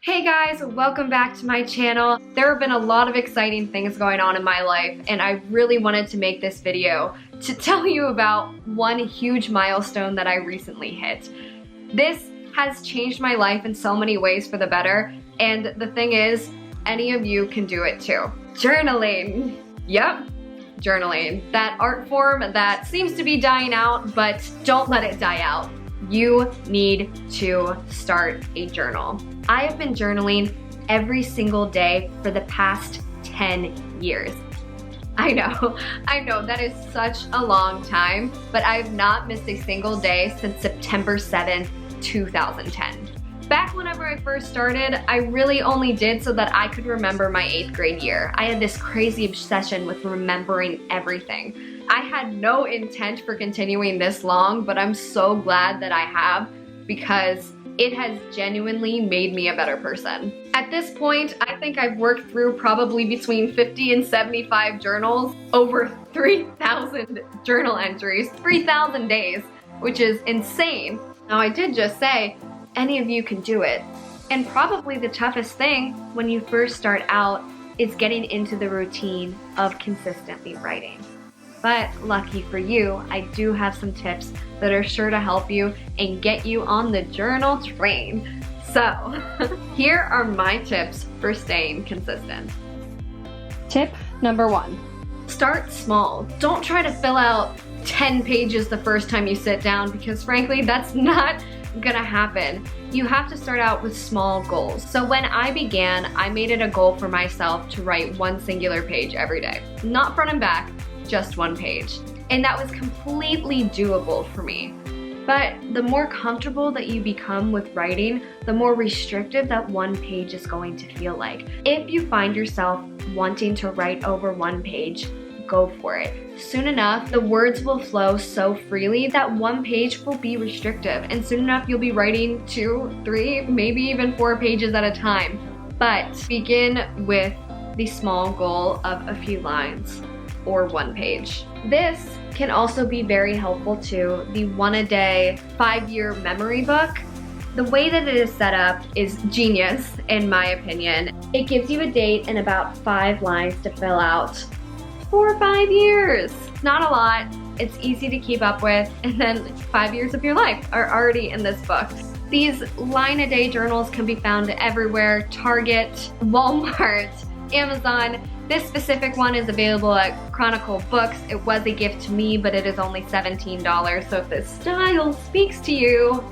Hey guys, welcome back to my channel. There have been a lot of exciting things going on in my life, and I really wanted to make this video to tell you about one huge milestone that I recently hit. This has changed my life in so many ways for the better, and the thing is, any of you can do it too. Journaling. Yep, journaling. That art form that seems to be dying out, but don't let it die out. You need to start a journal. I have been journaling every single day for the past 10 years. I know, that is such a long time, but I've not missed a single day since September 7th, 2010. Back whenever I first started, I really only did so that I could remember my 8th grade year. I had this crazy obsession with remembering everything. I had no intent for continuing this long, but I'm so glad that I have because it has genuinely made me a better person. At this point, I think I've worked through probably between 50 and 75 journals, over 3,000 journal entries, 3,000 days, which is insane. Now I did just say, any of you can do it. And probably the toughest thing when you first start out is getting into the routine of consistently writing. But lucky for you, I do have some tips that are sure to help you and get you on the journal train. So, here are my tips for staying consistent. Tip number 1. Start small. Don't try to fill out 10 pages the first time you sit down because frankly, that's not gonna happen. You have to start out with small goals. So when I began, I made it a goal for myself to write one singular page every day. Not front and back, just one page. And that was completely doable for me. But the more comfortable that you become with writing, the more restrictive that one page is going to feel like. If you find yourself wanting to write over one page, go for it. Soon enough, the words will flow so freely that one page will be restrictive, and soon enough you'll be writing 2, 3, maybe even 4 pages at a time. But begin with the small goal of a few lines or one page. This can also be very helpful too. The 1-a-day 5-year memory book. The way that it is set up is genius in my opinion. It gives you a date and about 5 lines to fill out for 5 years. Not a lot, it's easy to keep up with, and then 5 years of your life are already in this book. These line-a-day journals can be found everywhere: Target, Walmart, Amazon. This specific one is available at Chronicle Books. It was a gift to me, but it is only $17, so if this style speaks to you,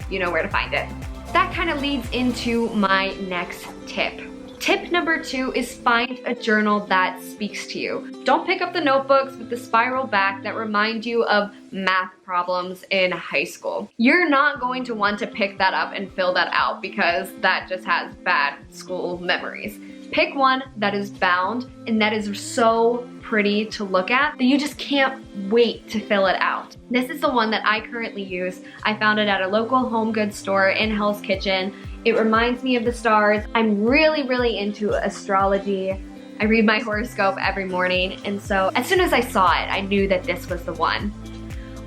you know where to find it. That kind of leads into my next tip. Tip number 2 is find a journal that speaks to you. Don't pick up the notebooks with the spiral back that remind you of math problems in high school. You're not going to want to pick that up and fill that out because that just has bad school memories. Pick one that is bound and that is so pretty to look at that you just can't wait to fill it out. This is the one that I currently use. I found it at a local home goods store in Hell's Kitchen. It reminds me of the stars. I'm really into astrology. I read my horoscope every morning, and so as soon as I saw it, I knew that this was the one.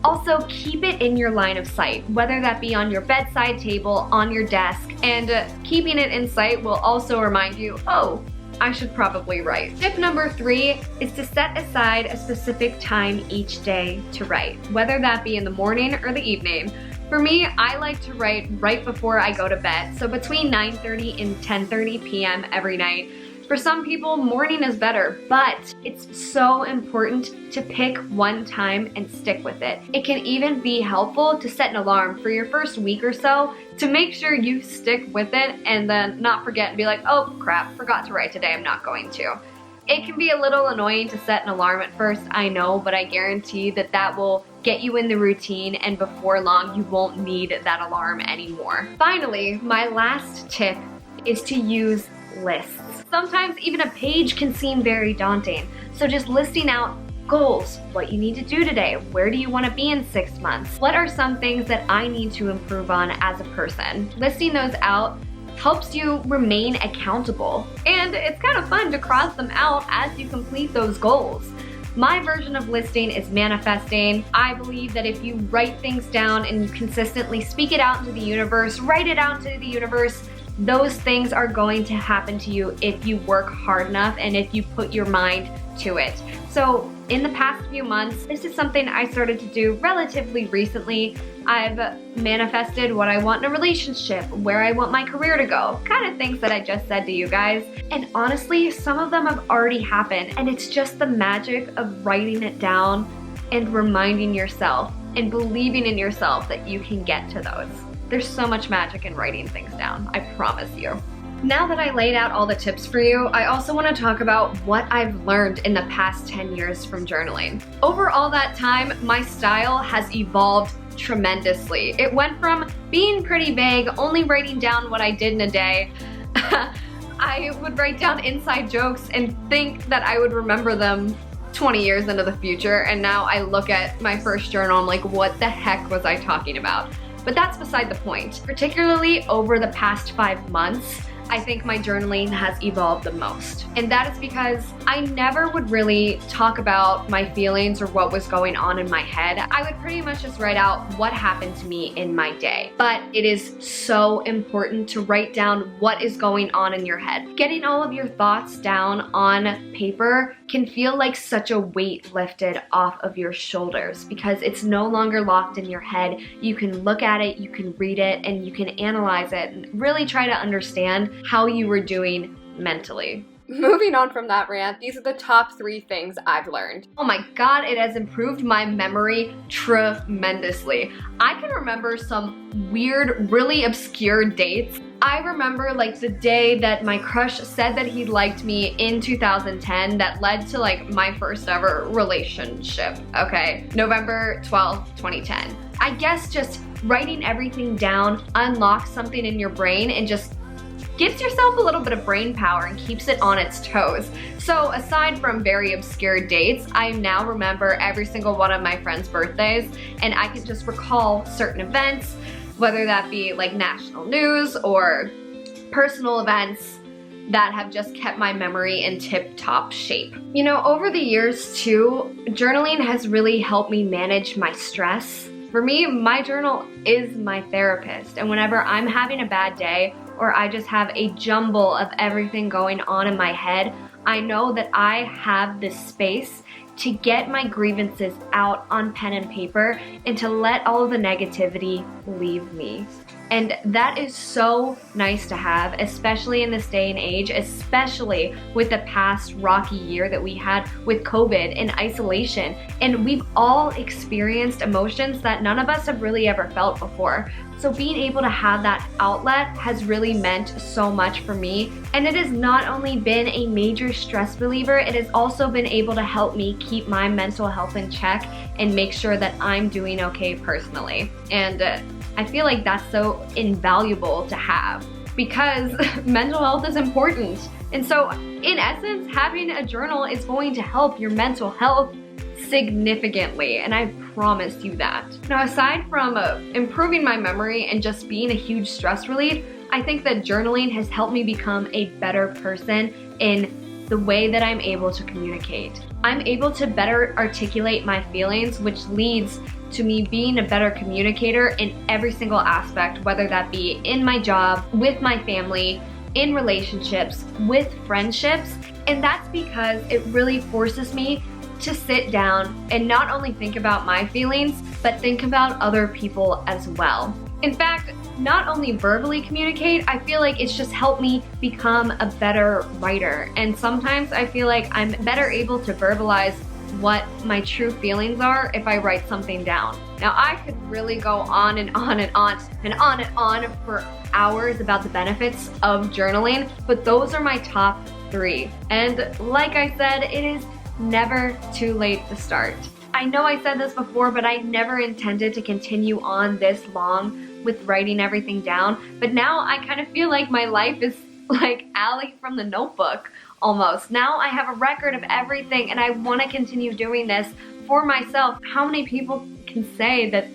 Also, keep it in your line of sight, whether that be on your bedside table, on your desk, and keeping it in sight will also remind you, oh, I should probably write. Tip number 3 is to set aside a specific time each day to write, whether that be in the morning or the evening. For me, I like to write right before I go to bed, so between 9:30 and 10:30 p.m. every night. For some people, morning is better, but it's so important to pick one time and stick with it. It can even be helpful to set an alarm for your first week or so to make sure you stick with it and then not forget and be like, oh crap, forgot to write today, I'm not going to. It can be a little annoying to set an alarm at first, I know, but I guarantee that that will get you in the routine, and before long, you won't need that alarm anymore. Finally, my last tip is to use lists. Sometimes even a page can seem very daunting, so just listing out goals, what you need to do today, where do you want to be in 6 months, what are some things that I need to improve on as a person. Listing those out helps you remain accountable, and it's kind of fun to cross them out as you complete those goals. My version of listing is manifesting. I believe that if you write things down and you consistently speak it out into the universe, write it out into the universe, those things are going to happen to you if you work hard enough and if you put your mind to it. So in the past few months, this is something I started to do relatively recently. I've manifested what I want in a relationship, where I want my career to go, kind of things that I just said to you guys. And honestly, some of them have already happened, and it's just the magic of writing it down and reminding yourself and believing in yourself that you can get to those. There's so much magic in writing things down, I promise you. Now that I laid out all the tips for you, I also want to talk about what I've learned in the past 10 years from journaling. Over all that time, my style has evolved tremendously. It went from being pretty vague, only writing down what I did in a day. I would write down inside jokes and think that I would remember them 20 years into the future, and now I look at my first journal, I'm like, what the heck was I talking about? But that's beside the point. Particularly over the past 5 months, I think my journaling has evolved the most. And that is because I never would really talk about my feelings or what was going on in my head. I would pretty much just write out what happened to me in my day. But it is so important to write down what is going on in your head. Getting all of your thoughts down on paper can feel like such a weight lifted off of your shoulders because it's no longer locked in your head. You can look at it, you can read it, and you can analyze it and really try to understand how you were doing mentally. Moving on from that rant, these are the top 3 things I've learned. Oh my god, it has improved my memory tremendously. I can remember some weird, really obscure dates. I remember like the day that my crush said that he liked me in 2010 that led to like my first ever relationship, okay? November 12th, 2010. I guess just writing everything down unlocks something in your brain and just gives yourself a little bit of brain power and keeps it on its toes. So aside from very obscure dates, I now remember every single one of my friends' birthdays, and I can just recall certain events, whether that be like national news or personal events that have just kept my memory in tip-top shape. You know, over the years too, journaling has really helped me manage my stress. For me, my journal is my therapist, and whenever I'm having a bad day or I just have a jumble of everything going on in my head, I know that I have this space to get my grievances out on pen and paper and to let all of the negativity leave me. And that is so nice to have, especially in this day and age, especially with the past rocky year that we had with COVID and isolation. And we've all experienced emotions that none of us have really ever felt before. So being able to have that outlet has really meant so much for me. And it has not only been a major stress reliever, it has also been able to help me keep my mental health in check and make sure that I'm doing okay personally. And I feel like that's so invaluable to have because mental health is important. And so in essence, having a journal is going to help your mental health significantly, and I promise you that. Now, aside from improving my memory and just being a huge stress relief, I think that journaling has helped me become a better person in the way that I'm able to communicate. I'm able to better articulate my feelings, which leads to me being a better communicator in every single aspect, whether that be in my job, with my family, in relationships, with friendships. And that's because it really forces me to sit down and not only think about my feelings, but think about other people as well. In fact, not only verbally communicate, I feel like it's just helped me become a better writer. And sometimes I feel like I'm better able to verbalize what my true feelings are if I write something down. Now, I could really go on and on and on and on and on for hours about the benefits of journaling, but those are my top 3. And like I said, it is never too late to start. I know I said this before, but I never intended to continue on this long with writing everything down, but now I kind of feel like my life is like Allie from The Notebook almost. Now I have a record of everything and I want to continue doing this for myself. How many people can say that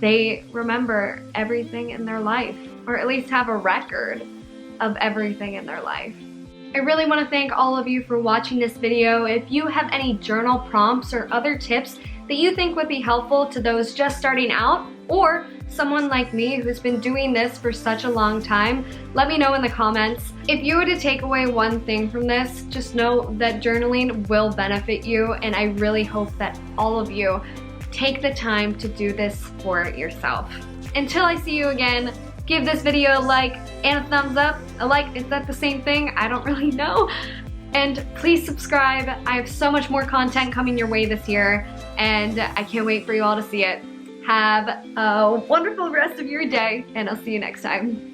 they remember everything in their life, or at least have a record of everything in their life? I really want to thank all of you for watching this video. If you have any journal prompts or other tips that you think would be helpful to those just starting out, or someone like me who's been doing this for such a long time, let me know in the comments. If you were to take away one thing from this, just know that journaling will benefit you, and I really hope that all of you take the time to do this for yourself. Until I see you again, give this video a like and a thumbs up. A like, is that the same thing? I don't really know. And please subscribe. I have so much more content coming your way this year, and I can't wait for you all to see it. Have a wonderful rest of your day, and I'll see you next time.